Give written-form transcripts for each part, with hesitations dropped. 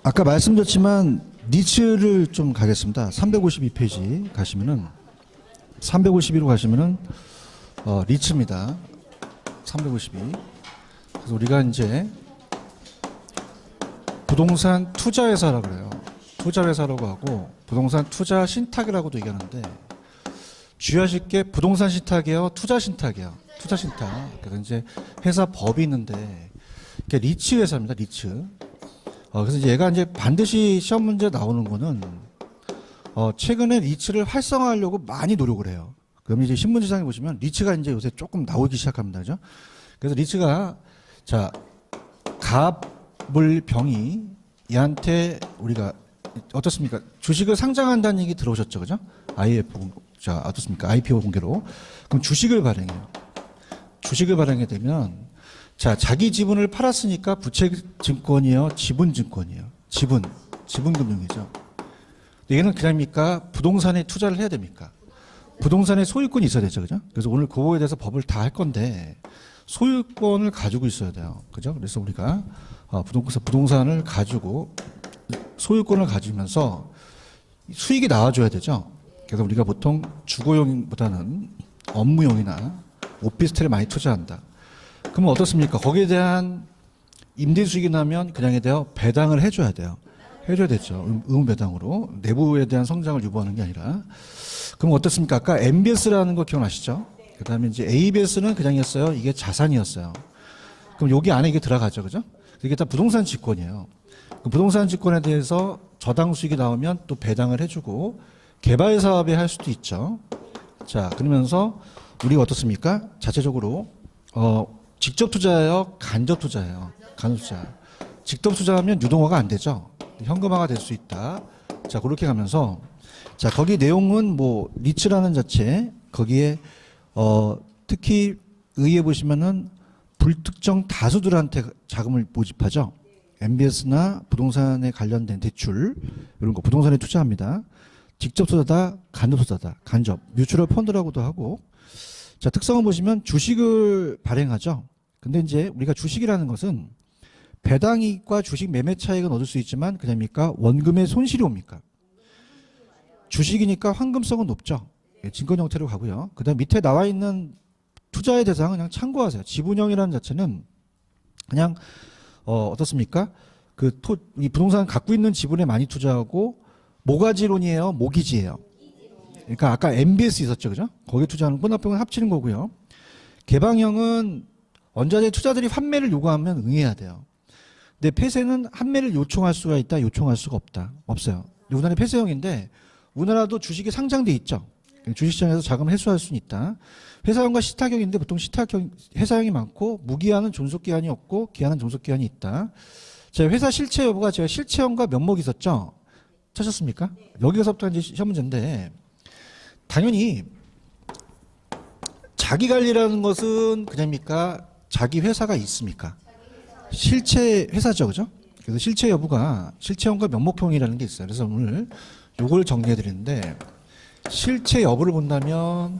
아까 말씀드렸지만 니츠를 좀 가겠습니다. 352페이지 가시면은 352로 가시면은 리츠입니다. 352. 그래서 우리가 이제 부동산 투자회사라고 그래요. 투자회사라고 하고 부동산 투자 신탁이라고도 얘기하는데 주의하실 게 부동산 신탁이에요, 투자 신탁이에요. 투자 신탁. 그래서 이제 회사 법이 있는데 이게 리츠 회사입니다. 리츠. 그래서 이제 얘가 이제 반드시 시험 문제 나오는 거는 최근에 리츠를 활성화하려고 많이 노력을 해요. 그럼 이제 신문지상에 보시면 리츠가 이제 요새 조금 나오기 시작합니다. 그죠? 그래서 리츠가 자 갑을병이 얘한테 우리가 어떻습니까? 주식을 상장한다는 얘기 들어오셨죠, 그죠? 자 어떻습니까? IPO 공개로. 그럼 주식을 발행해요. 주식을 발행하게 되면 자 자기 지분을 팔았으니까 부채 증권이에요, 지분 증권이에요. 지분 금융이죠. 얘는 그냥입니까? 부동산에 투자를 해야 됩니까? 부동산에 소유권이 있어야 되죠, 그죠? 그래서 오늘 그거에 대해서 법을 다 할 건데 소유권을 가지고 있어야 돼요, 그죠? 그래서 우리가 부동산을 가지고 소유권을 가지면서 수익이 나와줘야 되죠. 그래서 우리가 보통 주거용보다는 업무용이나 오피스텔에 많이 투자한다. 그러면 어떻습니까? 거기에 대한 임대 수익이 나면 그냥에 대해 배당을 해줘야 돼요. 해줘야 되죠. 의무배당으로 내부에 대한 성장을 유보하는 게 아니라. 그럼 어떻습니까? 아까 MBS라는 거 기억나시죠? 그다음에 이제 ABS는 그냥이었어요. 이게 자산이었어요. 그럼 여기 안에 이게 들어가죠, 그죠? 이게 다 부동산 직권이에요. 그 부동산 직권에 대해서 저당 수익이 나오면 또 배당을 해주고 개발 사업에 할 수도 있죠. 자, 그러면서 우리가 어떻습니까? 자체적으로 직접 투자예요, 간접 투자예요. 간접 투자. 직접 투자하면 유동화가 안 되죠. 현금화가 될 수 있다. 자, 그렇게 가면서 자, 거기 내용은 뭐 리츠라는 자체 거기에 특히 의에 보시면은 불특정 다수들한테 자금을 모집하죠. MBS나 부동산에 관련된 대출 이런 거 부동산에 투자합니다. 직접 투자다, 간접 투자다, 간접 뮤추얼 펀드라고도 하고. 자, 특성을 보시면 주식을 발행하죠. 근데 이제 우리가 주식이라는 것은 배당이익과 주식 매매 차익은 얻을 수 있지만 그냥입니까? 원금의 손실이 옵니까? 주식이니까 환금성은 높죠. 증권 형태로 가고요. 그다음 밑에 나와 있는 투자의 대상은 그냥 참고하세요. 지분형이라는 자체는 그냥 어떻습니까? 이 부동산 갖고 있는 지분에 많이 투자하고 모가지론이에요, 모기지예요. 그러니까 아까 MBS 있었죠, 그죠? 거기에 투자하는 혼합병을 합치는 거고요. 개방형은 원자재 투자들이 환매를 요구하면 응해야 돼요. 근데 폐쇄는 환매를 요청할 수가 있다, 요청할 수가 없다. 없어요. 우리나라는 폐쇄형인데 우리나라도 주식이 상장돼 있죠. 주식시장에서 자금을 회수할 수는 있다. 회사형과 시타형인데 보통 시타형 회사형이 많고 무기한은 존속기한이 없고 기한은 존속기한이 있다. 자, 회사 실체 여부가 제가 실체형과 면목이 있었죠. 찾았습니까? 여기서부터 이제 시험 문제인데 당연히 자기 관리라는 것은 그냥입니까? 자기 회사가 있습니까? 실체 회사죠, 그죠? 그래서 실체 여부가 실체형과 면목형이라는 게 있어요. 그래서 오늘 요걸 정리해 드리는데 실체 여부를 본다면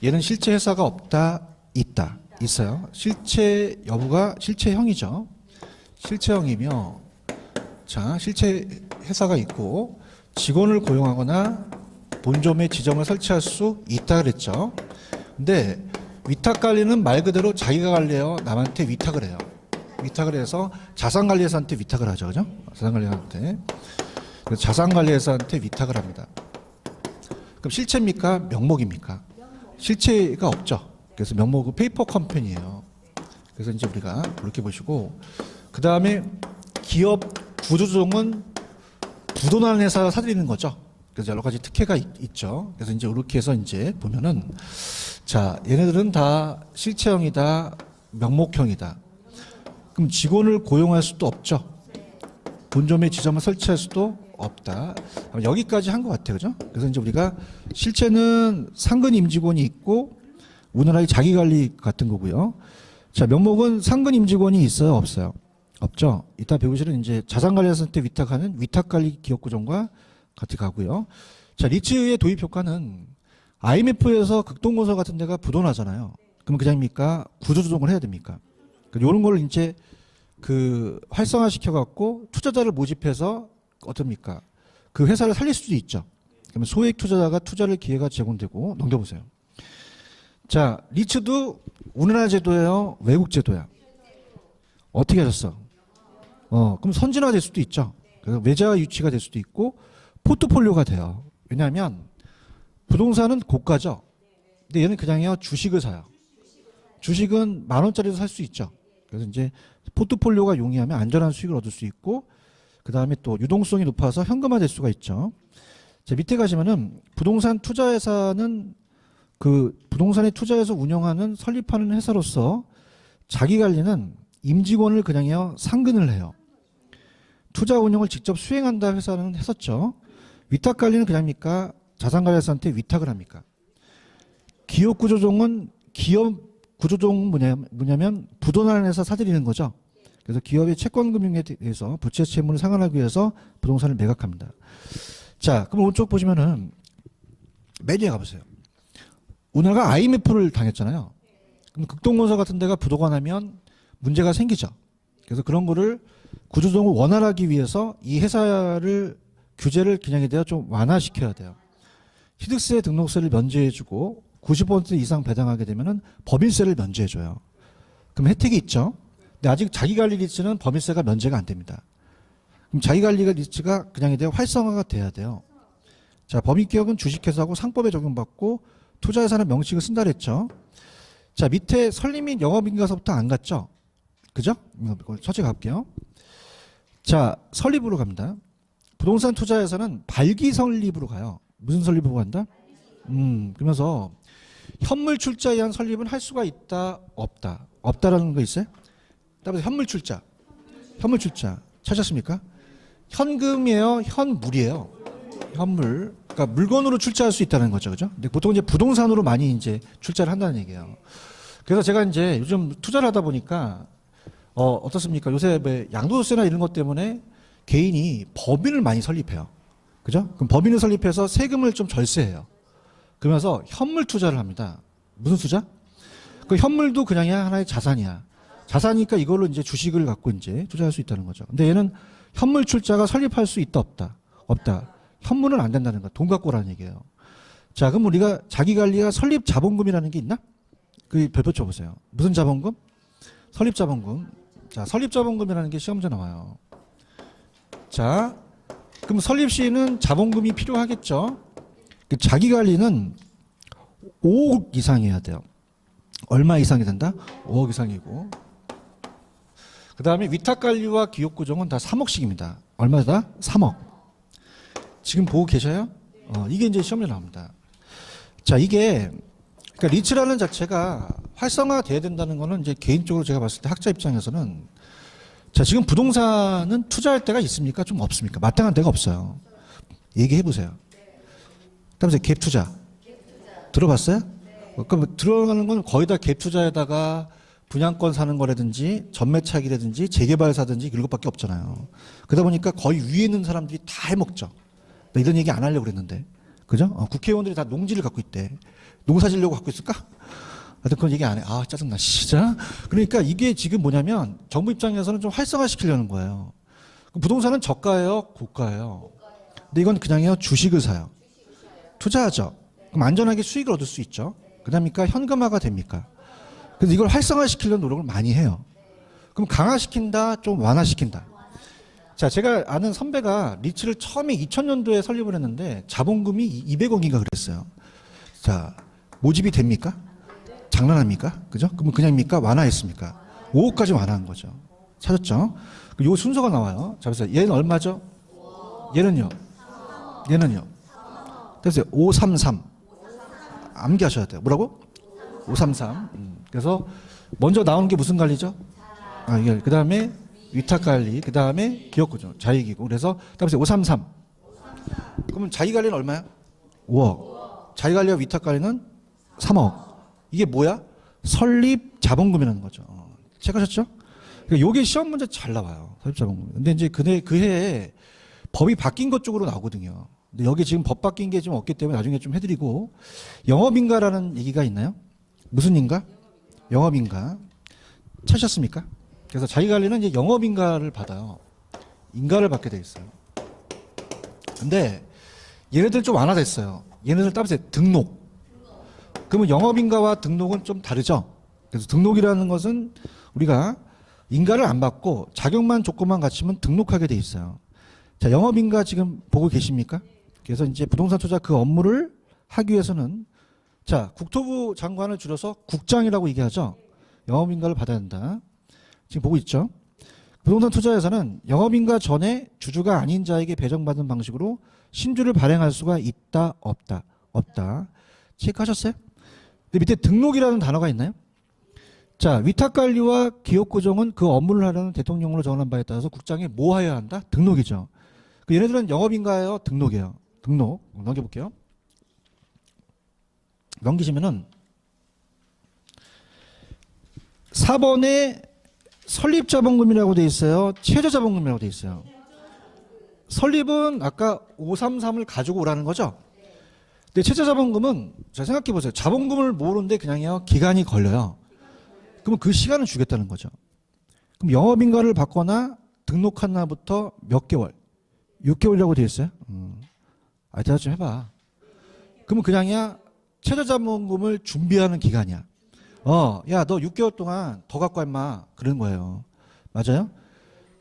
얘는 실체 회사가 없다, 있다, 있어요. 실체 여부가 실체형이죠. 실체형이며 자, 실체 회사가 있고 직원을 고용하거나 본점에 지점을 설치할 수 있다 그랬죠. 근데 위탁 관리는 말 그대로 자기가 관리해요. 남한테 위탁을 해요. 위탁을 해서 자산관리회사한테 위탁을 하죠, 그죠? 자산관리회사한테. 그래서 자산관리회사한테 위탁을 합니다. 그럼 실체입니까? 명목입니까? 실체가 없죠. 그래서 명목은 페이퍼 컴퍼니예요. 그래서 이제 우리가 그렇게 보시고 그 다음에 기업 구조조정은 부도난 회사가 사들이는 거죠. 그래서 여러 가지 특혜가 있죠. 그래서 이제 이렇게 해서 이제 보면은 자, 얘네들은 다 실체형이다, 명목형이다. 그럼 직원을 고용할 수도 없죠. 본점에 지점을 설치할 수도 없다. 여기까지 한 것 같아요, 그죠? 그래서 이제 우리가 실체는 상근 임직원이 있고 우리나라의 자기관리 같은 거고요. 자, 명목은 상근 임직원이 있어요, 없어요? 없죠. 이따 배우실은 이제 자산관리회사한테 위탁하는 위탁관리 기업구조과 같이 가고요. 자, 리츠의 도입 효과는 IMF에서 극동건설 같은 데가 부도나잖아요. 그럼 그냥입니까? 구조조정을 해야 됩니까? 이런 걸 이제 그 활성화시켜 갖고 투자자를 모집해서 어떻습니까? 그 회사를 살릴 수도 있죠. 그러면 소액 투자자가 투자를 기회가 제공되고 넘겨보세요. 자, 리츠도 우리나라 제도예요? 외국 제도야? 어떻게 하셨어? 그럼 선진화될 수도 있죠. 그래서 외자 유치가 될 수도 있고 포트폴리오가 돼요. 왜냐하면 부동산은 고가죠. 근데 얘는 그냥요 주식을 사요. 주식은 10,000원짜리도 살 수 있죠. 그래서 이제 포트폴리오가 용이하면 안전한 수익을 얻을 수 있고 그 다음에 또 유동성이 높아서 현금화될 수가 있죠. 자, 밑에 가시면은 부동산 투자회사는 그 부동산에 투자해서 운영하는 설립하는 회사로서 자기 관리는 임직원을 그냥요 상근을 해요. 투자 운영을 직접 수행한다 회사는 했었죠. 위탁 관리는 그냥입니까? 자산관리사한테 위탁을 합니까? 기업 구조종은 뭐냐면 부도난에서 사들이는 거죠. 그래서 기업의 채권금융에 대해서 부채 채무를 상환하기 위해서 부동산을 매각합니다. 자, 그럼 오른쪽 보시면은 맨 위에 가보세요. 우리나라가 IMF를 당했잖아요. 그럼 극동건설 같은 데가 부도가 나면 문제가 생기죠. 그래서 그런 거를 구조종을 원활하기 위해서 이 회사를 규제를 기량에 대해 좀 완화시켜야 돼요. 취득세 등록세를 면제해주고 90% 이상 배당하게 되면은 법인세를 면제해줘요. 그럼 혜택이 있죠. 근데 아직 자기관리 리츠는 법인세가 면제가 안 됩니다. 그럼 자기관리 리츠가 그냥에 대해 활성화가 돼야 돼요. 자, 법인기업은 주식회사고 상법에 적용받고 투자회사는 명칭을 쓴다 그랬죠. 자, 밑에 설립 및 영업인가서부터 안 갔죠. 그죠? 서치 갈게요. 자, 설립으로 갑니다. 부동산 투자회사는 발기 설립으로 가요. 무슨 설립으로 간다? 그러면서 현물 출자에 의한 설립은 할 수가 있다, 없다. 없다라는 거 있어요? 따라서 현물 출자. 현물 출자. 찾았습니까? 현금이에요? 현물이에요? 현물. 그러니까 물건으로 출자할 수 있다는 거죠. 그죠? 근데 보통 이제 부동산으로 많이 이제 출자를 한다는 얘기예요. 그래서 제가 이제 요즘 투자를 하다 보니까 어떻습니까? 요새 양도세나 이런 것 때문에 개인이 법인을 많이 설립해요. 그죠? 그럼 법인을 설립해서 세금을 좀 절세해요. 그러면서 현물 투자를 합니다. 무슨 투자? 그 현물도 그냥 하나의 자산이야. 자산이니까 이걸로 이제 주식을 갖고 이제 투자할 수 있다는 거죠. 근데 얘는 현물 출자가 설립할 수 있다, 없다? 없다. 현물은 안 된다는 거야. 돈 갖고 오라는 얘기예요. 자, 그럼 우리가 자기 관리가 설립 자본금이라는 게 있나? 그 별표 쳐보세요. 무슨 자본금? 설립 자본금. 자, 설립 자본금이라는 게 시험 문제 나와요. 자, 그럼 설립 시에는 자본금이 필요하겠죠. 그 자기 관리는 5억 이상이어야 돼요. 얼마 이상이 된다? 5억 이상이고. 그 다음에 위탁 관리와 기업 구조는 다 3억씩입니다. 얼마다? 3억. 지금 보고 계셔요? 이게 이제 시험에 나옵니다. 자, 이게 그러니까 리츠라는 자체가 활성화돼야 된다는 거는 이제 개인적으로 제가 봤을 때 학자 입장에서는 자, 지금 부동산은 투자할 때가 있습니까? 좀 없습니까? 마땅한 데가 없어요. 얘기해 보세요. 그다음에 갭 투자. 들어봤어요? 그럼 들어가는 건 거의 다 갭 투자에다가 분양권 사는 거라든지 전매차익이라든지 재개발사든지 이런 것밖에 없잖아요. 그러다 보니까 거의 위에 있는 사람들이 다 해먹죠. 나 이런 얘기 안 하려고 그랬는데. 그죠? 국회의원들이 다 농지를 갖고 있대. 농사 지려고 갖고 있을까? 하여튼 그런 얘기 안 해. 아, 짜증나, 진짜. 그러니까 이게 지금 뭐냐면 정부 입장에서는 좀 활성화시키려는 거예요. 부동산은 저가예요? 고가예요? 근데 이건 그냥요, 주식을 사요. 투자하죠. 그럼 안전하게 수익을 얻을 수 있죠. 그다음이니까 현금화가 됩니까? 그래서 이걸 활성화시키려는 노력을 많이 해요. 그럼 강화시킨다, 좀 완화시킨다. 자, 제가 아는 선배가 리츠를 처음에 2000년도에 설립을 했는데 자본금이 200억인가 그랬어요. 자, 모집이 됩니까? 장난합니까? 그죠? 그러면 그냥입니까? 완화했습니까? 5억까지 완화한 거죠. 찾았죠? 요 순서가 나와요. 자, 그래서 얘는 얼마죠? 얘는요? 얘는요? 그래서 533. 암기하셔야 돼요. 뭐라고? 533. 그래서 먼저 나오는 게 무슨 관리죠? 이게 그 다음에 위탁 관리, 그 다음에 기업 구조, 자익이고. 그래서 그다음에 533. 그러면 자기 관리는 얼마야? 5억. 자기 관리와 위탁 관리는 3억. 이게 뭐야? 설립 자본금이라는 거죠. 체크하셨죠? 그러니까 요게 시험 문제 잘 나와요. 설립 자본금. 근데 이제 그 해에 법이 바뀐 것 쪽으로 나오거든요. 근데 여기 지금 법 바뀐 게 좀 없기 때문에 나중에 좀 해드리고. 영업인가라는 얘기가 있나요? 무슨 인가? 영업인가. 찾으셨습니까? 그래서 자기관리는 이제 영업인가를 받아요. 인가를 받게 돼 있어요. 근데 얘네들 좀 완화됐어요. 얘네들 따보세요. 등록. 그러면 영업인가와 등록은 좀 다르죠. 그래서 등록이라는 것은 우리가 인가를 안 받고 자격만 조건만 갖추면 등록하게 돼 있어요. 자, 영업인가 지금 보고 계십니까? 그래서 이제 부동산 투자 그 업무를 하기 위해서는 자, 국토부 장관을 줄여서 국장이라고 얘기하죠. 영업인가를 받아야 한다. 지금 보고 있죠. 부동산 투자에서는 영업인가 전에 주주가 아닌 자에게 배정받은 방식으로 신주를 발행할 수가 있다, 없다, 없다. 체크하셨어요? 근데 밑에 등록이라는 단어가 있나요? 자, 위탁관리와 기업구정은 그 업무를 하려는 대통령으로 정한 바에 따라서 국장이 뭐 하여야 한다? 등록이죠. 얘네들은 영업인가예요? 등록이에요. 등록. 넘겨볼게요. 넘기시면은 4번에 설립자본금이라고 돼 있어요. 최저자본금이라고 돼 있어요. 설립은 아까 533을 가지고 오라는 거죠. 근데 최저자본금은 자 생각해 보세요. 자본금을 모으는데 그냥요 기간이 걸려요. 그러면 그 시간을 주겠다는 거죠. 그럼 영업인가를 받거나 등록한 날부터 몇 개월? 6개월이라고 돼 있어요. 대답 좀 해봐. 그러면 그냥이야 최저자본금을 준비하는 기간이야. 야, 너 6개월 동안 더 갖고 와 임마. 그런 거예요. 맞아요?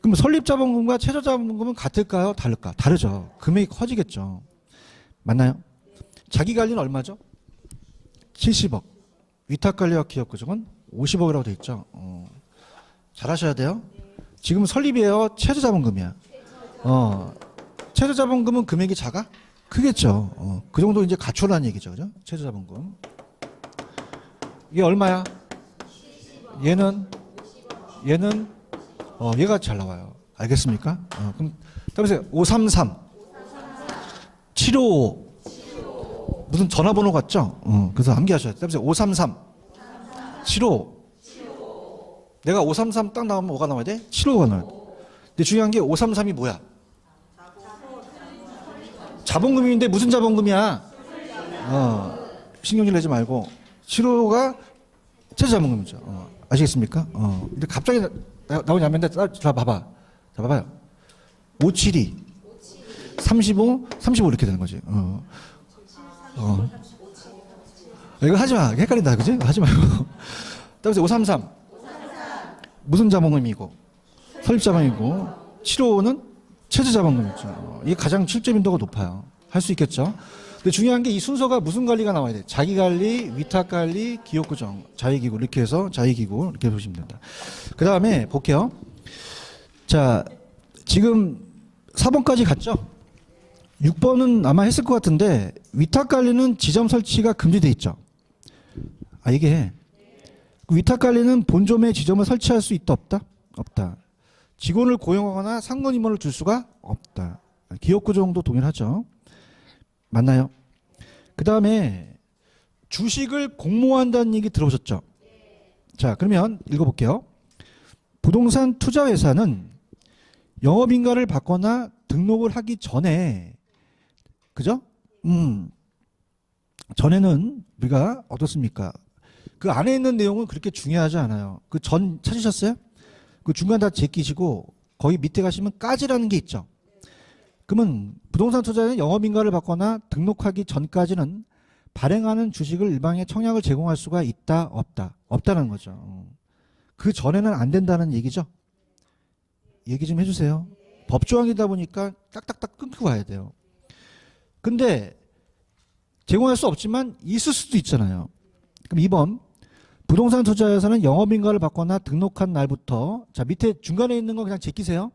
그럼 설립자본금과 최저자본금은 같을까요? 다를까? 다르죠. 금액이 커지겠죠. 맞나요? 자기관리는 얼마죠? 70억. 위탁관리와 기업구정은 50억이라고 돼 있죠. 잘하셔야 돼요. 지금 설립이에요? 최저자본금이야? 최저자본금은 금액이 작아? 크겠죠. 그 정도 이제 갖춰라는 얘기죠. 그죠? 최저자본금. 이게 얼마야? 얘는 얘가 잘 나와요. 알겠습니까? 그럼 따보세요. 533 755 무슨 전화번호 같죠? 그래서 암기하셔야 돼요. 따보세요. 533 755 내가 533 딱 나오면 뭐가 나와야 돼? 755가 나와야 돼. 근데 중요한 게 533이 뭐야? 자본금인데 무슨 자본금이야? 신경질 내지 말고 7호가 최저자본금이죠. 아시겠습니까? 근데 갑자기 나오냐면 자 봐봐. 자 봐봐요. 572 35 35 이렇게 되는 거지. 이거 하지 마. 헷갈린다. 그지? 하지 말고. 따라서 533 무슨 자본금이고 설립자본이고 7호는 최저자본금이죠. 이게 가장 실제 빈도가 높아요. 할 수 있겠죠? 근데 중요한 게 이 순서가 무슨 관리가 나와야 돼? 자기관리, 위탁관리, 기업구정, 자의기구 이렇게 해서 자의기구 이렇게 보시면 된다. 그 다음에 볼게요. 자, 지금 4번까지 갔죠? 6번은 아마 했을 것 같은데 위탁관리는 지점 설치가 금지돼 있죠. 이게 위탁관리는 본점에 지점을 설치할 수 있다 없다? 없다. 직원을 고용하거나 상권 임원을 줄 수가 없다. 기업구정도 동일하죠. 맞나요? 그 다음에 주식을 공모한다는 얘기 들어보셨죠? 자, 그러면 읽어볼게요. 부동산 투자회사는 영업인가를 받거나 등록을 하기 전에 그죠? 전에는 우리가 어떻습니까? 그 안에 있는 내용은 그렇게 중요하지 않아요. 그 전 찾으셨어요? 그 중간 다 제끼시고 거기 밑에 가시면 까지라는 게 있죠. 그러면 부동산 투자에는 영업인가를 받거나 등록하기 전까지는 발행하는 주식을 일방에 청약을 제공할 수가 있다 없다? 없다는 거죠. 그 전에는 안 된다는 얘기죠. 얘기 좀 해주세요. 법조항이다 보니까 딱딱딱 끊고 가야 돼요. 근데 제공할 수 없지만 있을 수도 있잖아요. 그럼 2번 부동산 투자에서는 영업인가를 받거나 등록한 날부터 자 밑에 중간에 있는 거 그냥 제끼세요.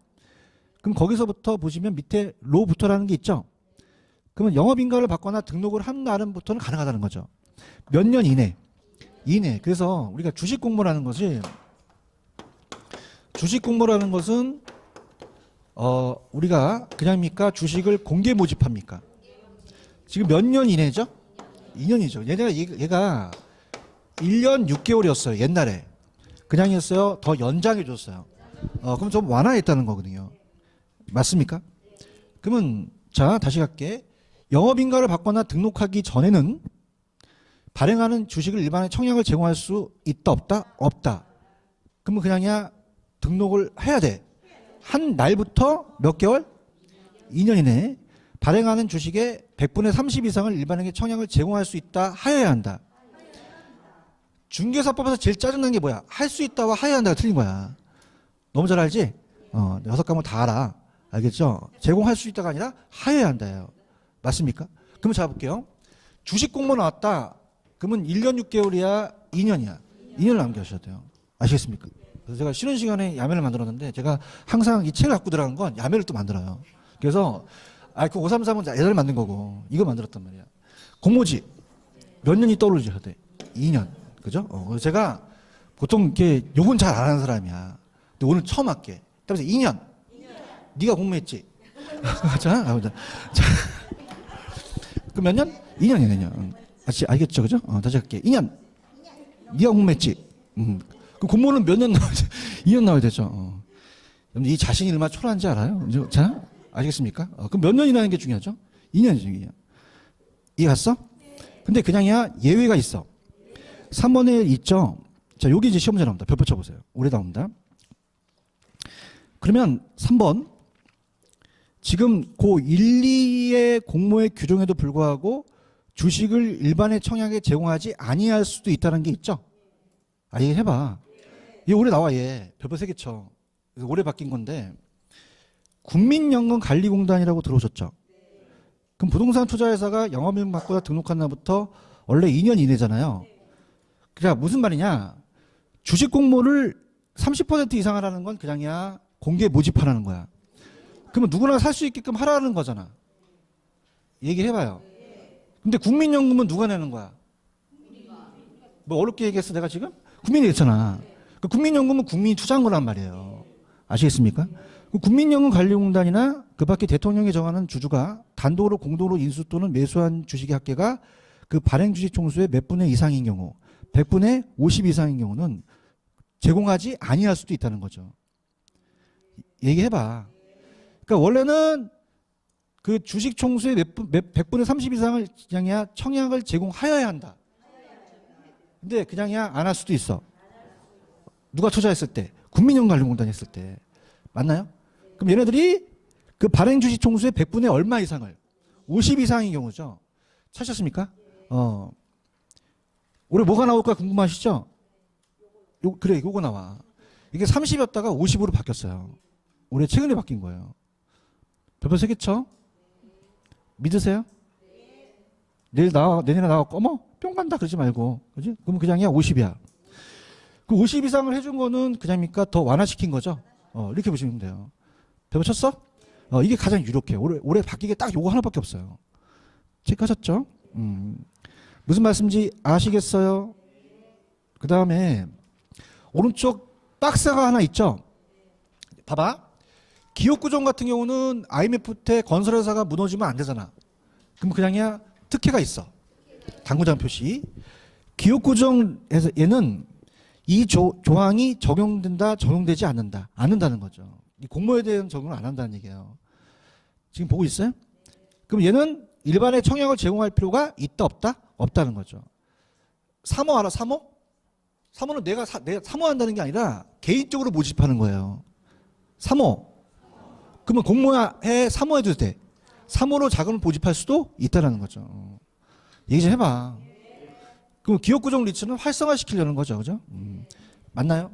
그럼 거기서부터 보시면 밑에 로부터라는 게 있죠. 그러면 영업인가를 받거나 등록을 한 날부터는 가능하다는 거죠. 몇 년 이내. 그래서 우리가 주식공모라는 것은 우리가 그냥입니까? 주식을 공개 모집합니까? 지금 몇 년 이내죠? 2년이죠. 얘가 1년 6개월이었어요. 옛날에. 그냥 했어요. 더 연장해 줬어요. 그럼 좀 완화했다는 거거든요. 맞습니까? 그러면 자 다시 갈게. 영업인가를 받거나 등록하기 전에는 발행하는 주식을 일반에 청약을 제공할 수 있다 없다? 없다. 그러면 그냥이야 등록을 해야 돼. 한 날부터 몇 개월? 2년 이내에 발행하는 주식의 100분의 30 이상을 일반에게 청약을 제공할 수 있다 하여야 한다. 중개사법에서 제일 짜증나는 게 뭐야? 할 수 있다와 하여야 한다가 틀린 거야. 너무 잘 알지? 6과목 다 알아. 알겠죠? 제공할 수 있다가 아니라 하여야 한다예요. 맞습니까? 그러면 잡아볼게요. 주식 공모 나왔다. 그러면 1년 6개월이야? 2년이야? 2년을 남겨주셔야 돼요. 아시겠습니까? 그래서 제가 쉬는 시간에 야매를 만들었는데 제가 항상 이 책을 갖고 들어간 건 야매를 또 만들어요. 그래서 그 533은 예전에 만든 거고 이거 만들었단 말이야. 공모지 몇 년이 떠오르셔야 돼? 2년. 그죠? 그래서 제가 보통 이렇게 욕은 잘 안 하는 사람이야. 근데 오늘 처음 할게. 그래서 2년. 네가 공모했지? 자, 그럼 몇 년? 2년이야, 2년. 알겠죠? 그죠? 다시 할게. 2년. 네가 공모했지? 그 공모는 몇 년 나와야 돼? 2년 나와야 되죠. 여러분, 이 자신이 얼마나 초라한지 알아요? 자, 아시겠습니까? 그럼 몇 년이라는 게 중요하죠? 2년이죠, 2년. 이해 갔어? 근데 그냥이야, 예외가 있어. 3번에 있죠? 자, 여기 이제 시험 문제 나옵니다. 별표 쳐보세요. 올해 나옵니다. 그러면 3번. 지금 고 1, 2의 공모의 규정에도 불구하고 주식을 일반의 청약에 제공하지 아니할 수도 있다는 게 있죠? 얘 해봐. 얘 올해 나와, 얘. 별표 3개 쳐. 그래서 올해 바뀐 건데, 국민연금관리공단이라고 들어오셨죠? 그럼 부동산 투자회사가 영업이익 받고자 등록한 날부터 원래 2년 이내잖아요. 그러니까 무슨 말이냐? 주식 공모를 30% 이상 하라는 건 그냥이야 공개 모집하라는 거야. 그러면 누구나 살 수 있게끔 하라는 거잖아. 얘기해봐요. 근데 국민연금은 누가 내는 거야? 뭐 어렵게 얘기했어 내가 지금? 국민이 냈잖아. 그 국민연금은 국민이 투자한 거란 말이에요. 아시겠습니까? 그 국민연금관리공단이나 그 밖에 대통령이 정하는 주주가 단독으로 공동으로 인수 또는 매수한 주식의 합계가 그 발행 주식 총수의 몇 분의 이상인 경우 100분의 50 이상인 경우는 제공하지 아니할 수도 있다는 거죠. 얘기해봐. 그러니까 원래는 그 주식 총수의 100분의 30 이상을 그냥이야 청약을 제공하여야 한다. 근데 그냥이야 안 할 수도 있어. 누가 투자했을 때? 국민연금관리공단이 했을 때. 맞나요? 그럼 얘네들이 그 발행 주식 총수의 100분의 얼마 이상을 50 이상인 경우죠. 찾으셨습니까? 올해 뭐가 나올까 궁금하시죠? 그래, 요거 나와. 이게 30이었다가 50으로 바뀌었어요. 올해 최근에 바뀐 거예요. 별표 3개 쳐? 믿으세요? 내년에 나와, 어머, 뿅 간다 그러지 말고. 그지? 그럼 그냥이야 50이야. 그 50 이상을 해준 거는 그냥입니까? 더 완화시킨 거죠? 이렇게 보시면 돼요. 별표 쳤어? 이게 가장 유력해. 올해 바뀌게 딱 요거 하나밖에 없어요. 체크하셨죠? 무슨 말씀인지 아시겠어요? 그 다음에 오른쪽 박스가 하나 있죠? 봐봐. 기업구정 같은 경우는 IMF 때 건설회사가 무너지면 안 되잖아. 그럼 그냥이야 특혜가 있어. 당구장 표시. 기업구정에서 얘는 이 조항이 적용된다, 적용되지 않는다는 거죠. 이 공모에 대한 적용을 안 한다는 얘기예요. 지금 보고 있어요? 그럼 얘는 일반의 청약을 제공할 필요가 있다, 없다? 없다는 거죠. 사모 알아, 사모? 사모는 내가 사모한다는 게 아니라 개인적으로 모집하는 거예요. 사모. 그러면 공모에 사모해도 돼. 사모로 자금을 모집할 수도 있다는 거죠. 얘기 좀 해봐. 그럼 기업구정 리츠는 활성화시키려는 거죠. 그죠? 맞나요?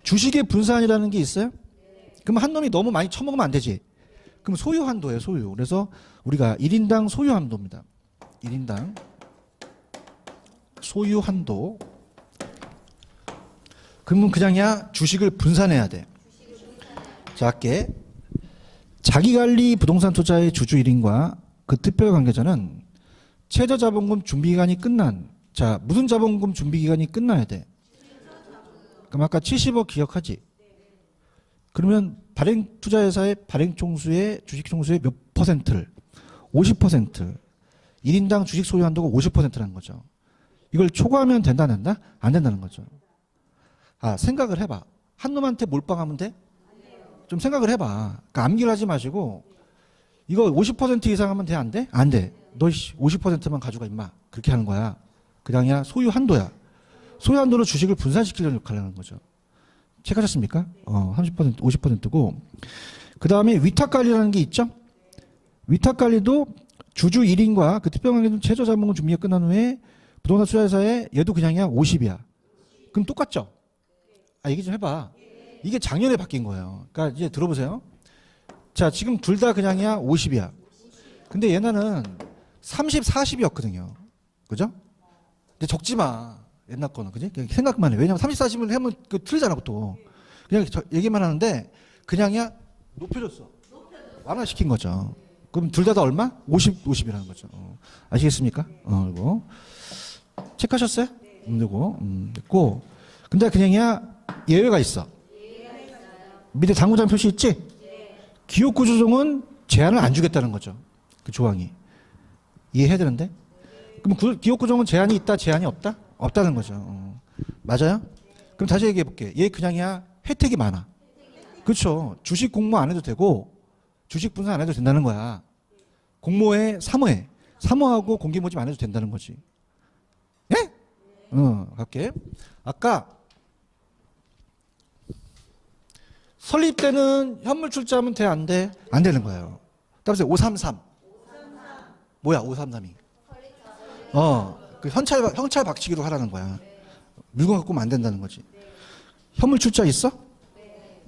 주식의 분산이라는 게 있어요? 그럼 한 놈이 너무 많이 처먹으면 안 되지. 그럼 소유 한도예요, 소유. 그래서 우리가 1인당 소유 한도입니다. 1인당 소유 한도. 그러면 그냥이야 주식을 분산해야 돼. 자, 할게. 자기관리 부동산 투자의 주주 1인과 그 특별 관계자는 최저자본금 준비기간이 끝난, 자, 무슨 자본금 준비기간이 끝나야 돼? 그럼 아까 70억 기억하지? 그러면 발행 투자회사의 발행 총수의 주식 총수의 몇 퍼센트를? 50%. 1인당 주식 소유 한도가 50%라는 거죠. 이걸 초과하면 된다, 안 된다? 안 된다는 거죠. 생각을 해봐. 한 놈한테 몰빵하면 돼? 좀 생각을 해봐. 그러니까 암기를 하지 마시고 이거 50% 이상 하면 돼? 안 돼? 안 돼. 너 50%만 가져가 임마. 그렇게 하는 거야. 그냥이야 소유 한도야. 소유 한도로 주식을 분산시키려는 역할을 하는 거죠. 체크하셨습니까? 30%, 50%고. 그 다음에 위탁관리라는 게 있죠? 위탁관리도 주주 1인과 그 특별관계는 최저자본금 준비가 끝난 후에 부동산 투자회사에 얘도 그냥이야 50이야. 그럼 똑같죠? 얘기 좀 해봐. 이게 작년에 바뀐 거예요. 그러니까 이제 들어보세요. 자, 지금 둘 다 그냥이야 50이야. 근데 옛날은 30, 40이었거든요. 그죠? 근데 적지 마. 옛날 거는. 그지? 그냥 생각만 해. 왜냐면 30, 40을 하면 그 틀리잖아, 또. 그냥 얘기만 하는데 그냥이야 높여줬어. 완화시킨 거죠. 그럼 둘 다 얼마? 50, 50이라는 거죠. 아시겠습니까? 이거. 체크하셨어요? 되고. 됐고. 근데 그냥이야 예외가 있어. 밑에 당구장 표시 있지? 기업구조조정은 제한을 안 주겠다는 거죠. 그 조항이. 이해해야 되는데? 그럼 기업구조정은 제한이 있다, 제한이 없다? 없다는 거죠. 맞아요? 그럼 다시 얘기해 볼게. 얘 그냥이야 혜택이 많아. 그렇죠. 주식 공모 안 해도 되고 주식 분산 안 해도 된다는 거야. 공모에 사모해. 사모하고 공개 모집 안 해도 된다는 거지. 예? 갈게. 아까 설립 때는 현물 출자하면 돼, 안 돼? 안 되는 거예요. 따라서 533. 뭐야, 533이? 그 현찰 박치기로 하라는 거야. 물건 갖고 오면 안 된다는 거지. 현물 출자 있어?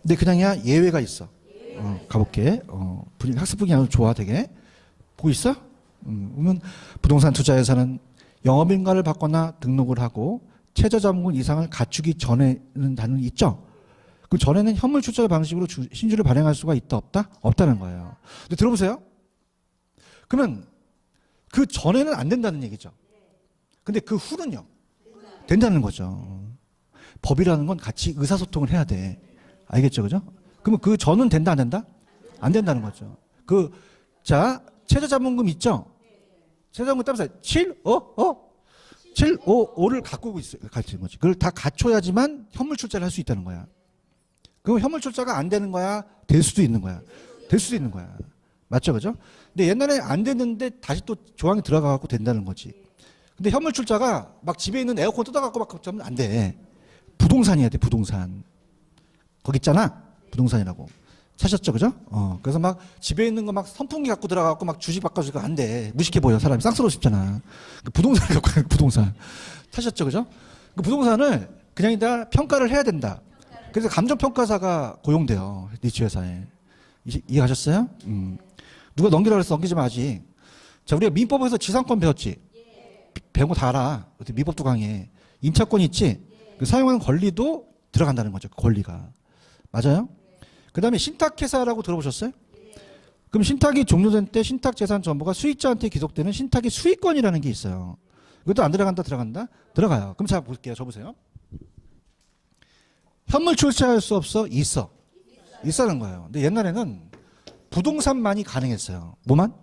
근데 그냥이야 예외가 있어. 가볼게. 학습 분위기 아주 좋아, 되게. 보고 있어? 그러면 부동산 투자회사는 영업인가를 받거나 등록을 하고 최저자본금 이상을 갖추기 전에는 단위 있죠? 그 전에는 현물 출자 방식으로 신주를 발행할 수가 있다, 없다? 없다는 거예요. 근데 들어보세요. 그러면 그 전에는 안 된다는 얘기죠. 근데 그 후는요? 된다는 거죠. 법이라는 건 같이 의사소통을 해야 돼. 알겠죠? 그죠? 그러면 그 전은 된다, 안 된다? 안 된다는 거죠. 자, 최저자본금 있죠? 최저자본금 따라서 7, 5를 갖고 있는 거지. 그걸 다 갖춰야지만 현물 출자를 할 수 있다는 거야. 그럼 현물 출자가 안 되는 거야? 될 수도 있는 거야. 될 수도 있는 거야. 맞죠? 그죠? 근데 옛날에 안 됐는데 다시 또 조항이 들어가갖고 된다는 거지. 근데 현물 출자가 막 집에 있는 에어컨 뜯어갖고 막 하면 안 돼. 부동산이야 돼, 부동산. 거기 있잖아. 부동산이라고. 사셨죠? 그죠? 그래서 막 집에 있는 거 막 선풍기 갖고 들어가갖고 막 주식 바꿔주고 안 돼. 무식해 보여. 사람이 쌍스러워 싶잖아. 그 부동산 갖고 가는 부동산. 사셨죠? 그죠? 그 부동산을 그냥 다 평가를 해야 된다. 그래서 감정평가사가 고용돼요. 니치 회사에. 이해하셨어요? 누가 넘기라고 해서 넘기지 마, 아직. 자, 우리가 민법에서 지상권 배웠지? 배운 거 다 알아. 민법도 강해. 임차권이 있지? 그 사용하는 권리도 들어간다는 거죠. 그 권리가. 맞아요? 그 다음에 신탁회사라고 들어보셨어요? 그럼 신탁이 종료된 때 신탁재산 전부가 수익자한테 기속되는 신탁의 수익권이라는 게 있어요. 이것도 안 들어간다, 들어간다? 들어가요. 그럼 자, 볼게요. 저 보세요. 현물 출자할 수 없어? 있어. 있다는 거예요. 근데 옛날에는 부동산만이 가능했어요. 뭐만?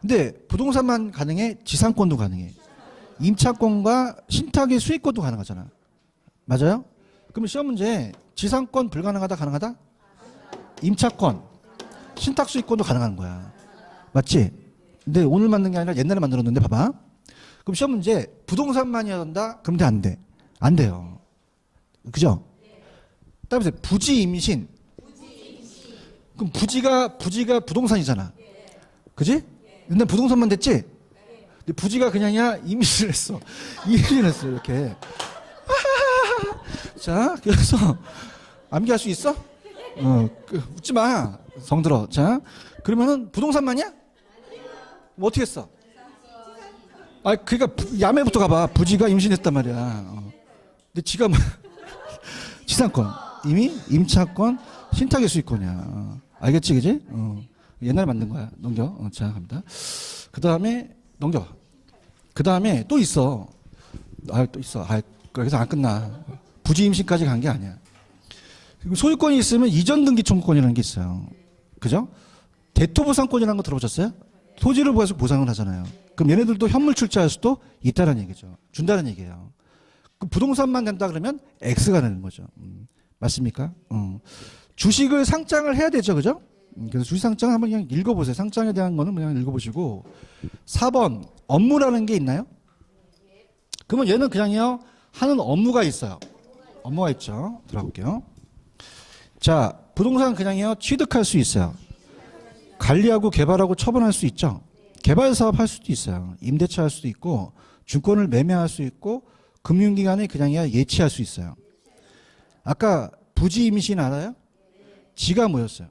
근데 부동산만 가능해? 지상권도 가능해. 임차권과 신탁의 수익권도 가능하잖아. 맞아요? 그러면 시험 문제 지상권 불가능하다, 가능하다? 임차권, 신탁 수익권도 가능한 거야. 맞지? 근데 오늘 만든 게 아니라 옛날에 만들었는데 봐봐. 그럼 시험 문제 부동산만이어야 한다? 그럼 안 돼. 안 돼요. 그죠? 따라서 부지 임신. 그럼 부지가 부동산이잖아. 그지? 근데 부동산만 됐지? 근데 부지가 그냥이야 임신을 했어. 임신을 했어, 이렇게. 자, 그래서 암기할 수 있어? 웃지 마. 성들어. 자, 그러면은 부동산만이야? 뭐 어떻게 했어? 그러니까 야매부터 가봐. 부지가 임신했단 말이야. 근데 지가 뭐 지상권, 이미 임차권, 신탁의 수익권이야. 알겠지, 그지? 옛날에 만든 거야. 넘겨. 자, 갑니다. 그 다음에 넘겨. 그 다음에 또 있어. 또 있어. 그래서 안 끝나. 부지 임신까지 간 게 아니야. 그리고 소유권이 있으면 이전 등기 청구권이라는 게 있어요. 그죠? 대토보상권이라는 거 들어보셨어요? 토지를 보여서 보상을 하잖아요. 그럼 얘네들도 현물 출자할 수도 있다는 얘기죠. 준다는 얘기예요. 그 부동산만 된다 그러면 X가 되는 거죠. 맞습니까? 주식을 상장을 해야 되죠. 그죠? 그래서 주식 상장을 한번 그냥 읽어보세요. 상장에 대한 거는 그냥 읽어보시고. 4번 업무라는 게 있나요? 그러면 얘는 그냥요 하는 업무가 있어요. 업무가 있죠. 들어볼게요. 자, 부동산 그냥요 취득할 수 있어요. 관리하고 개발하고 처분할 수 있죠. 개발 사업 할 수도 있어요. 임대차 할 수도 있고 증권을 매매할 수 있고 금융기관에 그냥이야 예치할 수 있어요. 아까 부지 임신 알아요? 지가 뭐였어요?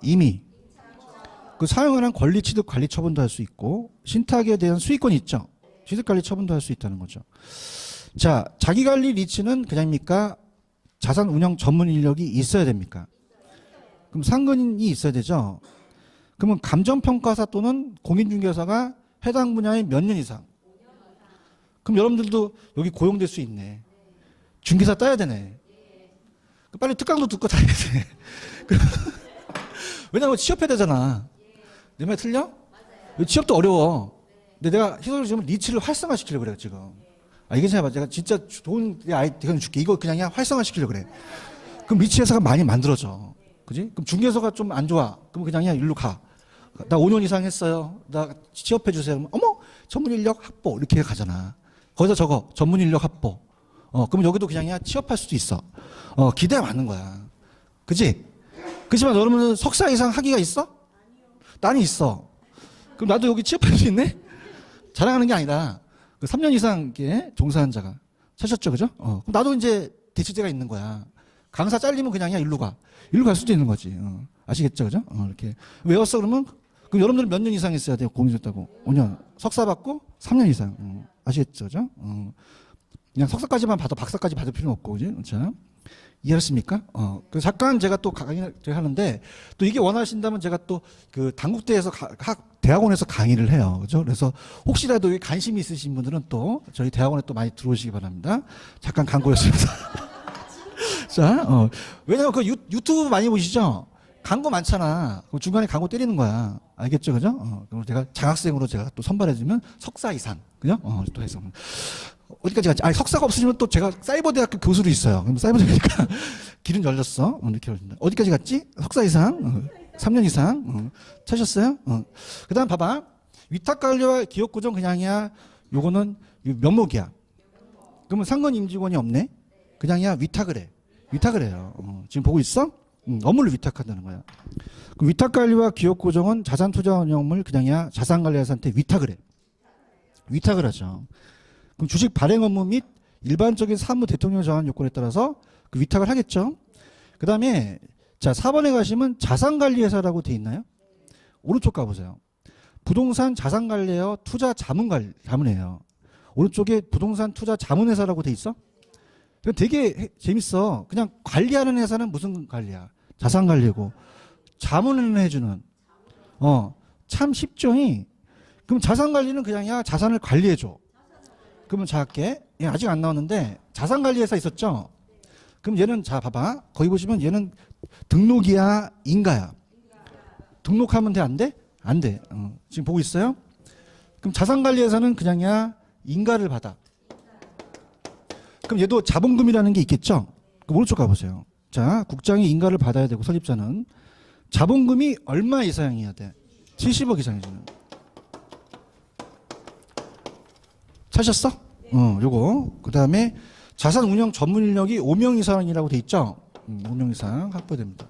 임의. 그 사용을 한 권리 취득 관리 처분도 할 수 있고 신탁에 대한 수익권이 있죠. 취득 관리 처분도 할 수 있다는 거죠. 자, 자기 관리 리츠는 그냥입니까? 자산 운영 전문 인력이 있어야 됩니까? 그럼 상근이 있어야 되죠. 그러면 감정평가사 또는 공인중개사가 해당 분야에 몇 년 이상? 그럼 여러분들도 여기 고용될 수 있네. 중개사 따야 되네. 빨리 특강도 듣고 다녀야 돼. 왜냐면 취업해야 되잖아. 내 말 틀려? 취업도 어려워. 근데 내가 희소를 지금 리치를 활성화시키려고 그래요, 지금. 아, 이게 제가 진짜 좋은 아이디어 줄게. 이거 그냥 활성화시키려고 그래. 그럼 리치 회사가 많이 만들어져. 그지? 그럼 중개사가 좀 안 좋아. 그럼 그냥 일로 가. 나 5년 이상 했어요. 나 취업해 주세요. 그러면 어머, 전문 인력 확보. 이렇게 가잖아. 거기서 적어. 전문 인력 확보. 그럼 여기도 그냥 취업할 수도 있어. 기대가 많은 거야. 그지? 그렇지만 여러분은 석사 이상 학위가 있어? 나는 있어. 그럼 나도 여기 취업할 수 있네? 자랑하는 게 아니다. 3년 이상 종사한 자가 찾으셨죠, 그죠? 그럼 나도 이제 대치제가 있는 거야. 강사 잘리면 그냥 일로 가. 일로 갈 수도 있는 거지. 아시겠죠, 그죠? 이렇게 외웠어 그러면 그럼 여러분들은 몇 년 이상 했어야 돼요? 공인됐다고 5년. 석사 받고 3년 이상. 아시겠죠, 그죠? 그냥 석사까지만 받아 박사까지 받을 필요는 없고, 그지? 자, 이해하셨습니까? 그래서 잠깐 제가 또 강의를 하는데 또 이게 원하신다면 제가 또 그 단국대에서 대학원에서 강의를 해요. 그죠? 그래서 혹시라도 관심이 있으신 분들은 또 저희 대학원에 또 많이 들어오시기 바랍니다. 잠깐 광고였습니다. 자, 왜냐면 그 유튜브 많이 보시죠? 광고 많잖아. 중간에 광고 때리는 거야. 알겠죠? 그죠? 그럼 제가 장학생으로 제가 또 선발해주면 석사 이상. 그죠? 또 해서. 어디까지 갔지? 석사가 없으시면 또 제가 사이버대학교 교수로 있어요. 그럼 사이버대학교니까 길은 열렸어. 이렇게 열린다. 어디까지 갔지? 석사 이상. 3년 이상. 찾으셨어요? 그 다음 봐봐. 위탁관리와 기업구정 그냥이야. 요거는 면목이야. 그러면 상권 임직원이 없네? 그냥이야 위탁을 해. 위탁을 해요. 지금 보고 있어? 업무를 위탁한다는 거야. 그럼 위탁관리와 기업구정은 자산투자 운영을 그냥이야 자산관리회사한테 위탁을 해. 위탁을 하죠. 그럼 주식 발행 업무 및 일반적인 사무 대통령 정한 요건에 따라서 그 위탁을 하겠죠. 그 다음에 자 4번에 가시면 자산관리회사라고 돼 있나요? 오른쪽 가보세요. 부동산 자산관리예요. 투자 자문회예요. 오른쪽에 부동산 투자 자문회사라고 돼 있어? 되게 재밌어. 그냥 관리하는 회사는 무슨 관리야? 자산관리고 자문을 해주는. 참 쉽죠. 그럼 자산관리는 그냥 자산을 관리해줘. 그러면 자 할게. 아직 안 나왔는데 자산관리회사 있었죠? 그럼 얘는 자 봐봐. 거기 보시면 얘는 등록이야 인가야? 등록하면 돼? 안 돼? 안 돼. 지금 보고 있어요? 그럼 자산관리회사는 그냥이야 인가를 받아. 그럼 얘도 자본금이라는 게 있겠죠? 그럼 오른쪽 가보세요. 자, 국장이 인가를 받아야 되고 설립자는 자본금이 얼마 이상이어야 돼? 70억 이상이죠. 찾으셨어? 요거. 그 다음에 자산 운영 전문 인력이 5명 이상이라고 돼 있죠? 5명 이상 확보됩니다.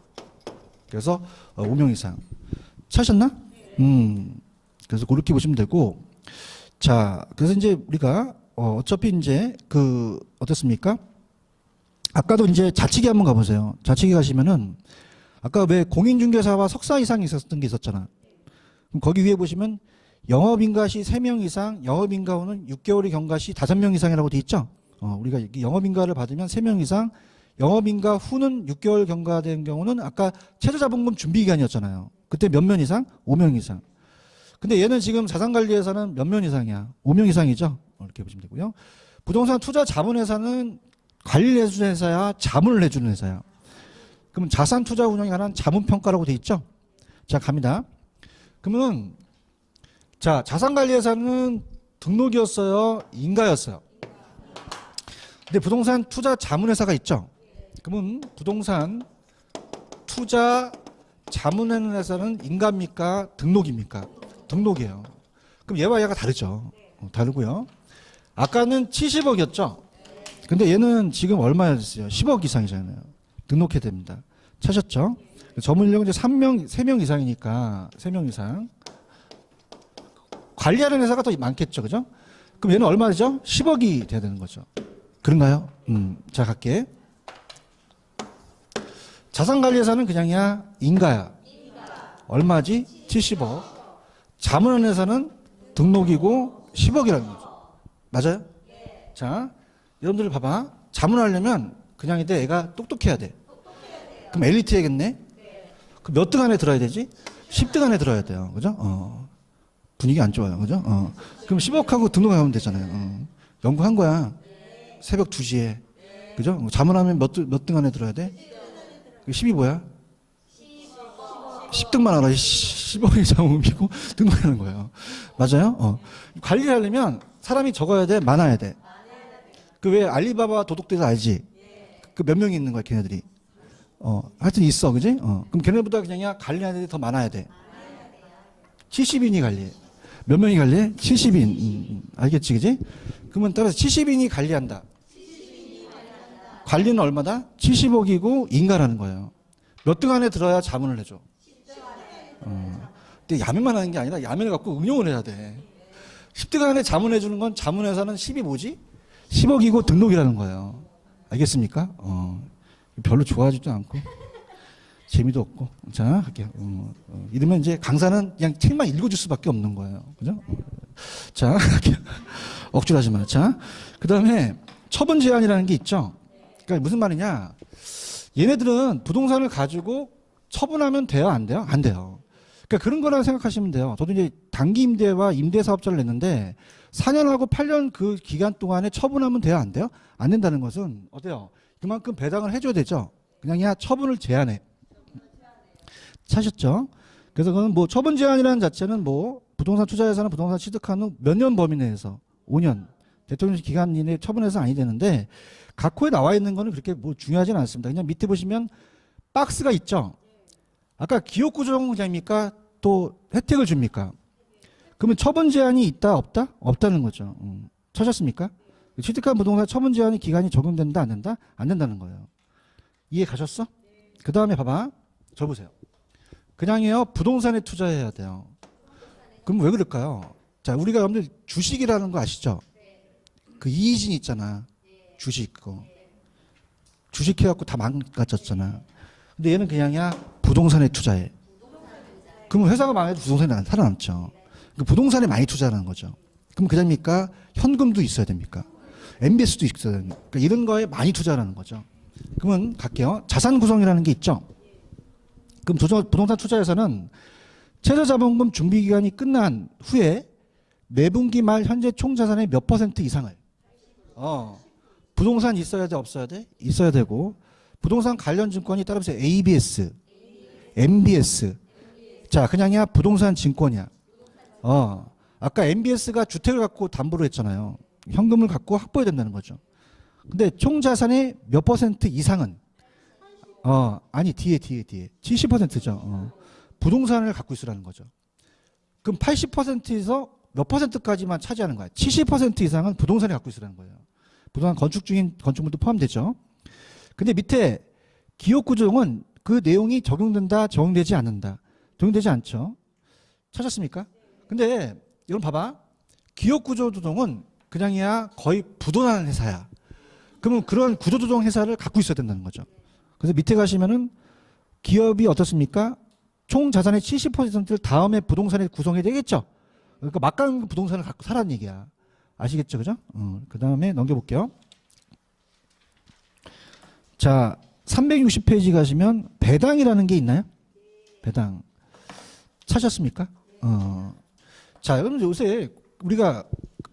그래서 5명 이상. 찾으셨나? 그래서 그렇게 보시면 되고. 자, 그래서 이제 우리가 어차피 이제 어떻습니까? 아까도 이제 자치기 한번 가보세요. 자치기 가시면은 아까 왜 공인중개사와 석사 이상 있었던 게 있었잖아. 그럼 거기 위에 보시면 영업인가 시 3명 이상, 영업인가 후는 6개월의 경과 시 5명 이상이라고 돼 있죠? 우리가 영업인가를 받으면 3명 이상, 영업인가 후는 6개월 경과된 경우는 아까 최저자본금 준비기간이었잖아요. 그때 몇 명 이상? 5명 이상. 근데 얘는 지금 자산관리회사는 몇 명 이상이야? 5명 이상이죠? 이렇게 보시면 되고요. 부동산 투자 자문회사는 관리를 해주는 회사야, 자문을 해주는 회사야. 그러면 자산 투자 운영에 관한 자문평가라고 돼 있죠? 자, 갑니다. 그러면 자, 자산관리회사는 등록이었어요? 인가였어요? 근데 부동산 투자 자문회사가 있죠? 그러면 부동산 투자 자문하는 회사는 인가입니까? 등록입니까? 등록이에요. 그럼 얘와 얘가 다르죠? 다르고요. 아까는 70억이었죠? 근데 얘는 지금 얼마였어요? 10억 이상이잖아요. 등록해야 됩니다. 찾았죠? 전문인력은 이제 3명 이상이니까 3명 이상. 관리하는 회사가 더 많겠죠. 그죠? 그럼 얘는 얼마죠? 10억이 돼야 되는 거죠. 그런가요? 자, 갈게. 자산관리회사는 그냥이야? 인가야? 얼마지? 70억. 자문하는 회사는 등록이고 10억이라는 거죠. 맞아요? 자, 여러분들 봐봐. 자문하려면 그냥인데 애가 똑똑해야 돼. 그럼 엘리트야겠네? 그럼 몇 등 안에 들어야 되지? 10등 안에 들어야 돼요. 그죠? 분위기 안 좋아요. 그죠? 그럼 10억하고 등록하면 되잖아요. 연구한 거야. 새벽 2시에. 그죠? 자문하면 몇 등 안에 들어야 돼? 10이 뭐야? 10등만 알아. 10억이 자문이고 등록하는 거예요. 맞아요? 관리를 하려면 사람이 적어야 돼? 많아야 돼? 그 왜 알리바바 도둑들도 알지? 그 몇 명이 있는 거야, 걔네들이. 하여튼 있어. 그지? 그럼 걔네보다 그냥 관리하는 애들이 더 많아야 돼. 70인이 관리해. 몇 명이 관리해? 70인. 알겠지, 그지? 그러면 따라서 70인이 관리한다. 관리는 얼마다? 70억이고 인가라는 거예요. 몇 등 안에 들어야 자문을 해줘. 근데 야매만 하는 게 아니라 야매를 갖고 응용을 해야 돼. 10등 안에 자문해주는 건 자문회사는 10이 뭐지? 10억이고 등록이라는 거예요. 알겠습니까? 별로 좋아하지도 않고 재미도 없고. 자, 할게요. 이러면 이제 강사는 그냥 책만 읽어줄 수밖에 없는 거예요. 그죠? 자, 할게요. 억지로 하지 마. 자, 그 다음에 처분 제한이라는 게 있죠. 그러니까 무슨 말이냐? 얘네들은 부동산을 가지고 처분하면 돼요, 안 돼요? 안 돼요. 그러니까 그런 거라고 생각하시면 돼요. 저도 이제 단기 임대와 임대 사업자를 냈는데 4년하고 8년 그 기간 동안에 처분하면 돼요, 안 돼요? 안 된다는 것은 어때요? 그만큼 배당을 해줘야 되죠. 그냥 야 처분을 제한해. 차셨죠? 그래서 그건 뭐 처분 제한이라는 자체는 뭐 부동산 투자회사는 부동산 취득한 후 몇 년 범위 내에서 5년 대통령실 기간 이내에 처분해서 아니 되는데 각 호에 나와 있는 거는 그렇게 뭐 중요하지는 않습니다. 그냥 밑에 보시면 박스가 있죠. 아까 기업구조정입니까? 또 혜택을 줍니까? 그러면 처분 제한이 있다 없다? 없다는 거죠. 찾았습니까? 취득한 부동산 처분 제한이 기간이 적용된다 안 된다? 안 된다는 거예요. 이해 가셨어? 그 다음에 봐봐. 저 보세요. 그냥요 부동산에 투자해야 돼요. 그럼 왜 그럴까요? 자, 우리가 여러분들 주식이라는 거 아시죠? 그 이의진 있잖아. 주식 그거. 주식해갖고 다 망가졌잖아. 근데 얘는 그냥이야 부동산에 투자해. 그러면 회사가 망해도 부동산이 살아남죠. 그 부동산에 많이 투자하는 거죠. 그럼 그다음입니까? 현금도 있어야 됩니까? MBS도 있어야 됩니까? 그러니까 이런 거에 많이 투자하는 거죠. 그러면 갈게요. 자산 구성이라는 게 있죠. 그럼 부동산 투자에서는 최저자본금 준비기간이 끝난 후에 매분기 말 현재 총자산의 몇 % 이상을 부동산 있어야 돼 없어야 돼? 있어야 되고 부동산 관련 증권이 따라서 ABS, MBS 자 그냥이야 부동산 증권이야. 아까 MBS가 주택을 갖고 담보로 했잖아요. 현금을 갖고 확보해야 된다는 거죠. 근데 총자산의 몇 % 이상은 아니 뒤에 70%죠. 부동산을 갖고 있으라는 거죠. 그럼 80%에서 몇 %까지만 차지하는 거야. 70% 이상은 부동산을 갖고 있으라는 거예요. 부동산 건축 중인 건축물도 포함되죠. 근데 밑에 기업구조정은 그 내용이 적용된다, 적용되지 않는다. 적용되지 않죠. 찾았습니까? 근데 여러분 봐봐. 기업구조조정은 그냥이야 거의 부도나는 회사야. 그러면 그런 구조조정 회사를 갖고 있어야 된다는 거죠. 그래서 밑에 가시면은 기업이 어떻습니까? 총 자산의 70%를 다음에 부동산에 구성해야 되겠죠. 그러니까 막강 부동산을 갖고 살라는 얘기야. 아시겠죠, 그죠? 그 다음에 넘겨볼게요. 자, 360페이지 가시면 배당이라는 게 있나요? 배당. 찾았습니까? 자, 여러분 요새 우리가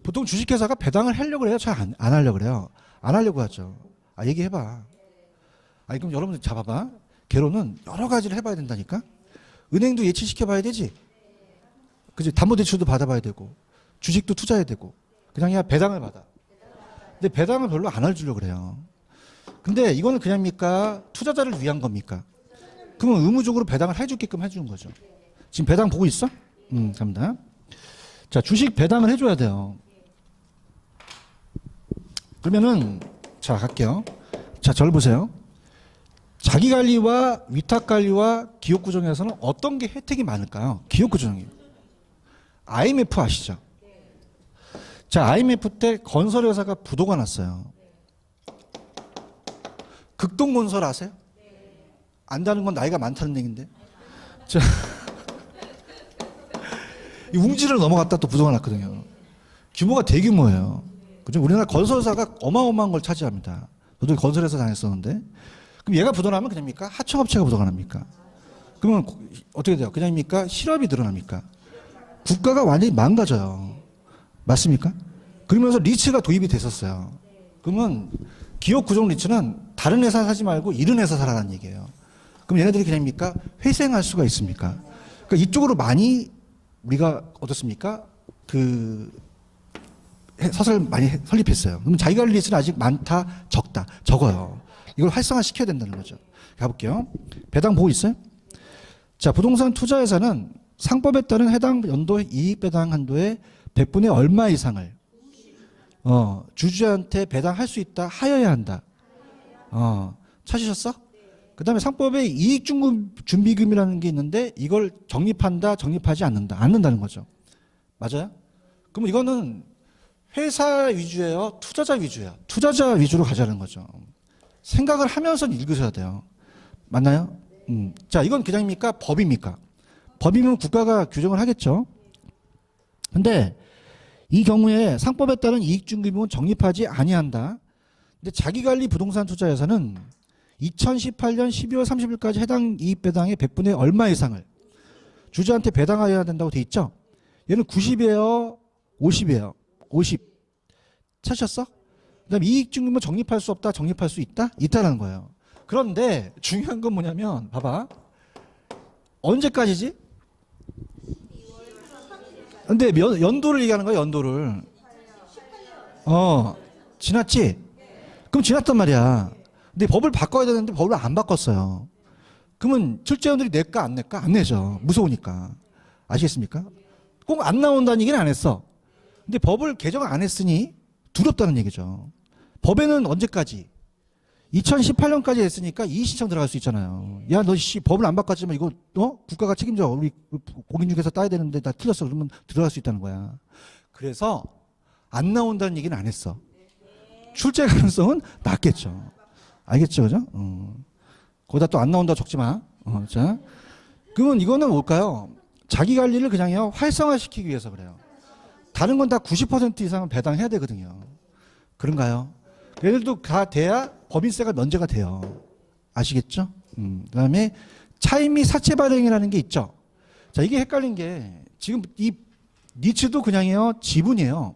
보통 주식회사가 배당을 하려고 해요? 잘 안 하려고 그래요? 안 하려고 하죠. 얘기해봐. 그럼 여러분들 잡아봐. 개론은 여러 가지를 해봐야 된다니까? 은행도 예치시켜봐야 되지? 그지? 담보대출도 받아봐야 되고, 주식도 투자해야 되고, 그냥이야 배당을 받아. 근데 배당을 별로 안 해주려고 그래요. 근데 이거는 그냥입니까? 투자자를 위한 겁니까? 그러면 의무적으로 배당을 해주게끔 해주는 거죠. 지금 배당 보고 있어? 갑니다. 자, 주식 배당을 해줘야 돼요. 그러면은 자, 갈게요. 자, 저를 보세요. 자기관리와 위탁관리와 기업구정에서는 어떤 게 혜택이 많을까요? 기업구정이요. IMF 아시죠? 자, IMF 때 건설회사가 부도가 났어요. 극동건설 아세요? 안다는 건 나이가 많다는 얘기인데. 자, 이 웅지를 넘어갔다 또 부도가 났거든요. 규모가 대규모예요. 그죠? 우리나라 건설사가 어마어마한 걸 차지합니다. 저도 건설회사 다녔었는데. 그럼 얘가 부도나면 그냥입니까? 하청업체가 부도가 납니까? 그러면 어떻게 돼요? 그냥입니까? 실업이 늘어납니까? 국가가 완전히 망가져요. 맞습니까? 그러면서 리츠가 도입이 됐었어요. 그러면 기업 구정 리츠는 다른 회사 사지 말고 이런 회사 사라는 얘기예요. 그럼 얘네들이 그냥입니까? 회생할 수가 있습니까? 그러니까 이쪽으로 많이 우리가 어떻습니까? 그 서설 많이 설립했어요. 그럼 자기관리 리츠는 아직 많다, 적다, 적어요. 이걸 활성화시켜야 된다는 거죠. 가볼게요. 배당 보고 있어요? 자, 부동산 투자회사는 상법에 따른 해당 연도 이익 배당 한도의 100분의 얼마 이상을 주주한테 배당할 수 있다, 하여야 한다. 찾으셨어? 그 다음에 상법에 이익준비금이라는 게 있는데 이걸 적립한다, 적립하지 않는다는 거죠. 맞아요? 그럼 이거는 회사 위주예요? 투자자 위주예요? 투자자 위주로 가자는 거죠. 생각을 하면서 읽으셔야 돼요. 맞나요? 자, 이건 그냥입니까? 법입니까? 법이면 국가가 규정을 하겠죠. 근데 이 경우에 상법에 따른 이익준비금은 적립하지 아니한다. 근데 자기관리 부동산 투자회사는 2018년 12월 30일까지 해당 이익 배당의 100분의 얼마 이상을 주주한테 배당하여야 된다고 돼 있죠. 얘는 90이에요, 50이에요. 50. 찾으셨어? 그다음에 이익준비금은 적립할 수 없다, 적립할 수 있다? 있다라는 거예요. 그런데 중요한 건 뭐냐면 봐봐. 언제까지지? 근데 연도를 얘기하는 거야, 연도를. 지났지? 그럼 지났단 말이야. 근데 법을 바꿔야 되는데 법을 안 바꿨어요. 그러면 출제원들이 낼까 안 낼까? 안 내죠. 무서우니까. 아시겠습니까? 꼭 안 나온다는 얘기는 안 했어. 근데 법을 개정을 안 했으니 두렵다는 얘기죠. 법에는 언제까지? 2018년까지 했으니까 이의신청 들어갈 수 있잖아요. 야, 너 법을 안 바꿨지만 이거 국가가 책임져. 우리 공인중개사 따야 되는데 나 틀렸어. 그러면 들어갈 수 있다는 거야. 그래서 안 나온다는 얘기는 안 했어. 출제 가능성은 낮겠죠. 알겠죠, 그죠? 거기다 또 안 나온다 적지 마. 자, 그러면 이거는 뭘까요? 자기 관리를 그냥요 활성화시키기 위해서 그래요. 다른 건 다 90% 이상은 배당해야 되거든요. 그런가요? 얘들도 다 돼야 법인세가 면제가 돼요. 아시겠죠? 그다음에 차임 및 사채 발행이라는 게 있죠. 자, 이게 헷갈린 게 지금 이 니츠도 그냥요 지분이에요.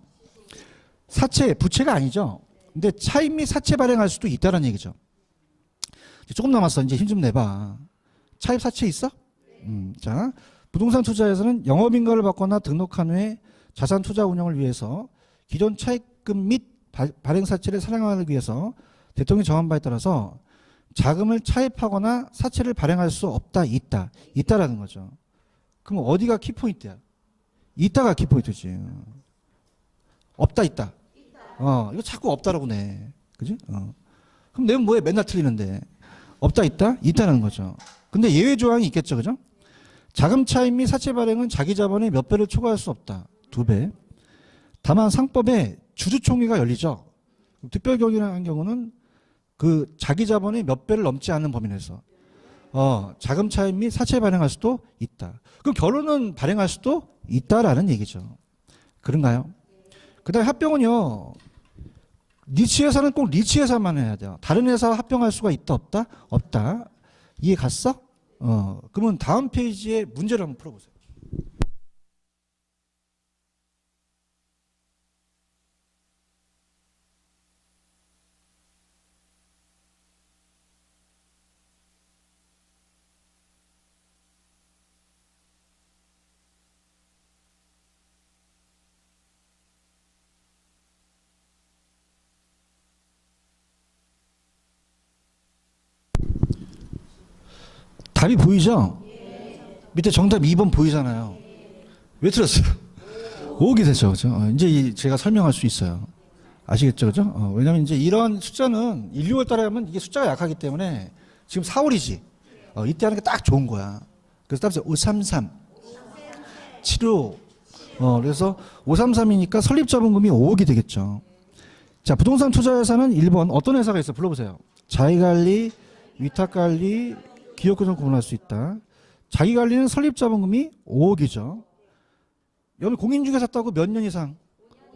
사채, 부채가 아니죠. 근데 차임 및 사채 발행할 수도 있다는 얘기죠. 조금 남았어. 이제 힘 좀 내봐. 차입 사채 있어? 자, 부동산 투자에서는 영업인가를 받거나 등록한 후에 자산 투자 운영을 위해서 기존 차입금 및 발행 사채를 사용하기 위해서 대통령이 정한 바에 따라서 자금을 차입하거나 사채를 발행할 수 없다, 있다라는 거죠. 그럼 어디가 키포인트야? 있다가 키포인트지. 없다, 있다. 이거 자꾸 없다라고 내. 그지? 그럼 내면 뭐해? 맨날 틀리는데. 없다, 있다? 있다는 거죠. 근데 예외 조항이 있겠죠, 그죠? 자금 차입 및 사채 발행은 자기 자본의 몇 배를 초과할 수 없다. 2배. 다만 상법에 주주총회가 열리죠. 특별 경우라는 경우는 그 자기 자본의 몇 배를 넘지 않는 범위 내에서 자금 차입 및 사채 발행할 수도 있다. 그럼 결론은 발행할 수도 있다라는 얘기죠. 그런가요? 그다음에 합병은요. 니치 회사는 꼭 니치 회사만 해야 돼요. 다른 회사와 합병할 수가 있다, 없다? 없다. 이해 갔어? 그러면 다음 페이지에 문제를 한번 풀어보세요. 답이 보이죠? 밑에 정답 2번 보이잖아요. 왜 틀렸어요? 5기 되죠. 그죠? 이제 제가 설명할 수 있어요. 아시겠죠, 그죠? 왜냐면 이제 이런 숫자는 1, 6월 달에 하면 이게 숫자가 약하기 때문에 지금 4월이지. 이때 하는 게 딱 좋은 거야. 그래서 따라서 533, 75. 그래서 533이니까 설립자본금이 5억이 되겠죠. 자, 부동산 투자 회사는 1번 어떤 회사가 있어? 불러보세요. 자기관리, 위탁관리, 기업구성 구분할 수 있다. 자기관리는 설립자본금이 5억이죠. 여기 공인중개 샀다고 몇 년 이상?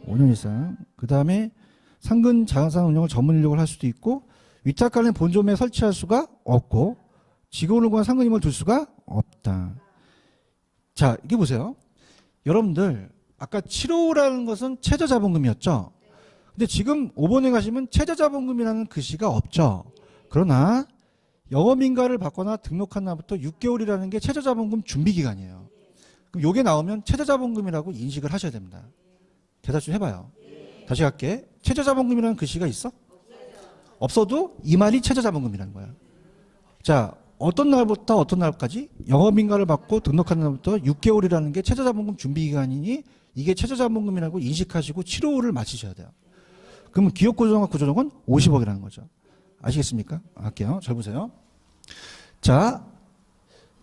5년 이상. 그 다음에 상근 자산 운영을 전문 인력을 할 수도 있고, 위탁관리는 본점에 설치할 수가 없고, 직원을 구한 상근임을 둘 수가 없다. 자, 이게 보세요. 여러분들 아까 7호라는 것은 최저자본금이었죠. 근데 지금 5번에 가시면 최저자본금이라는 글씨가 없죠. 그러나 영업인가를 받거나 등록한 날부터 6개월이라는 게 최저자본금 준비기간이에요. 그럼 요게 나오면 최저자본금이라고 인식을 하셔야 됩니다. 대답 좀 해봐요. 다시 갈게. 최저자본금이라는 글씨가 있어? 없어도 이 말이 최저자본금이라는 거야. 자, 어떤 날부터 어떤 날까지 영업인가를 받고 등록한 날부터 6개월이라는 게 최저자본금 준비기간이니 이게 최저자본금이라고 인식하시고 7호를 맞히셔야 돼요. 그러면 기업구조정과 구조정은 50억이라는 거죠. 아시겠습니까? 할게요. 잘 보세요. 자,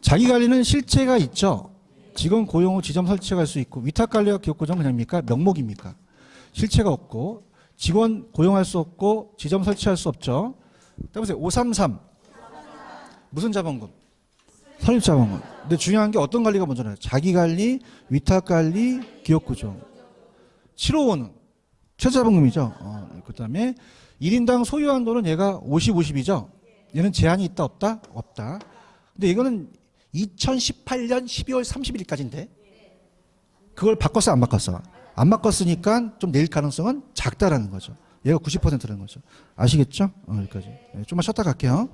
자기관리는 실체가 있죠. 직원 고용 후 지점 설치할 수 있고, 위탁관리와 기업구조정은 그냥입니까? 명목입니까? 실체가 없고, 직원 고용할 수 없고, 지점 설치할 수 없죠. 따보세요. 533 무슨 자본금? 설립자본금. 근데 중요한 게 어떤 관리가 먼저 나요? 자기관리, 위탁관리, 기업구조. 755는 최저자본금이죠. 그 다음에 1인당 소유 한도는 얘가 50, 50이죠. 얘는 제한이 있다, 없다? 없다. 근데 이거는 2018년 12월 31일까지인데 그걸 바꿨어, 안 바꿨어? 안 바꿨으니까 좀 내릴 가능성은 작다라는 거죠. 얘가 90%라는 거죠. 아시겠죠? 여기까지. 좀만 쉬었다 갈게요.